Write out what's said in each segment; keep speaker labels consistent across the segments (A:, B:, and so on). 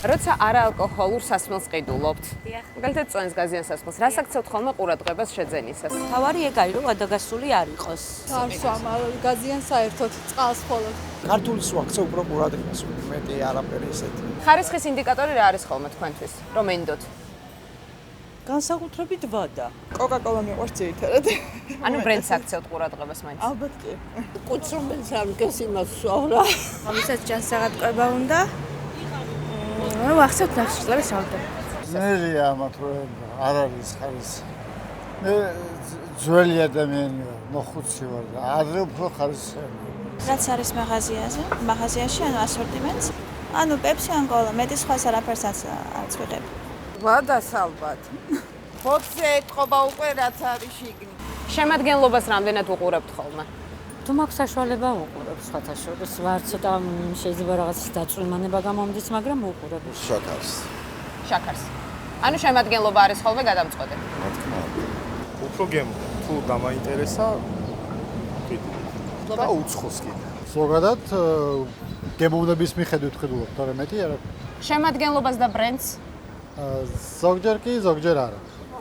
A: როცა არაალკოჰოლურ სასმელს ყიდულობთ. მაგალითად წვენს გაზიან სასმელს, რას აქცევთ ხოლმე ყურადღებას შეძენისას?
B: თავარი ეგარი რომ ადაგასული არ იყოს.
C: გარსვამ გაზიან საერთოდ წყალს მხოლოდ.
D: ქართულის ვაქცე უფრო ყურადღებას მეტი არაფერი ისეთი.
A: ხარისხის ინდიკატორი რა არის ხოლმე თქვენთვის? რომ ენდოთ?
B: განსაკუთრებით ვადა.
C: კოკა-კოლა მიყვარს ძირითადად.
A: ანუ ბრენდს აქცევთ ყურადღებას მაინც.
C: ალბათ კი.
B: კუცრუმელს არ მგეს იმას სვავლა.
E: ამისაც ჯანს საღატყება უნდა. ვახცევთ ნახშირწყლების რაოდენობა.
F: ძნელია ამათ რომ არ არის ხარისხი. მე ძველი ადამიანი ვარ, მოხუცი ვარ და ადრე უფრო ხარისხიანი.
E: რაც არის მაღაზიაში, ანუ ასორტიმენტს, ანუ პეპსი ან კოლა, მეტი სხვას არაფერს არც ვიღებ.
C: ვადას ალბათ. ფოთზე ეთყობა უკვე რაც არის შიგნით.
A: შემადგენლობას რამდენად უყურებთ ხოლმე?
B: თუ მაქვს საშუალება ვუყურებ სხვათა შორის. ვარ ცოტა შეიძლება რაღაცის დაწვრილმანება გამომდის, მაგრამ ვუყურებ.
A: შაქარს. ანუ შემადგენლობა არის ხოლმე გადამწყვეტი.
G: უფრო გემო, თუ დამაინტერესა, და უცხოს კიდე.
F: ზოგადად გემოვნების მიხედვით ვხედულობ, თორემ მეტი არა.
A: შემადგენლობას და ბრენდს
F: ზოგჯერ კი, ზოგჯერ არა.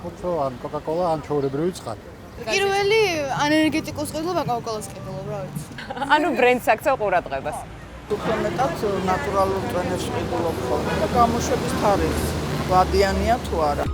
F: უფრო ან კოკა-კოლა, ან ჩვეულებრივი წყალი.
C: პირველი ანერგეტიკულს ყიდულობ, კოკა-კოლას ყიდულობ, რა ვიცი.
A: ანუ ბრენდს აქცევ ყურადღებას.
H: უფრო მეტად ნატურალურ წვენებს ყიდულობ ხოლმე და გამოშვების თარიღს ვადიანია თუ არა.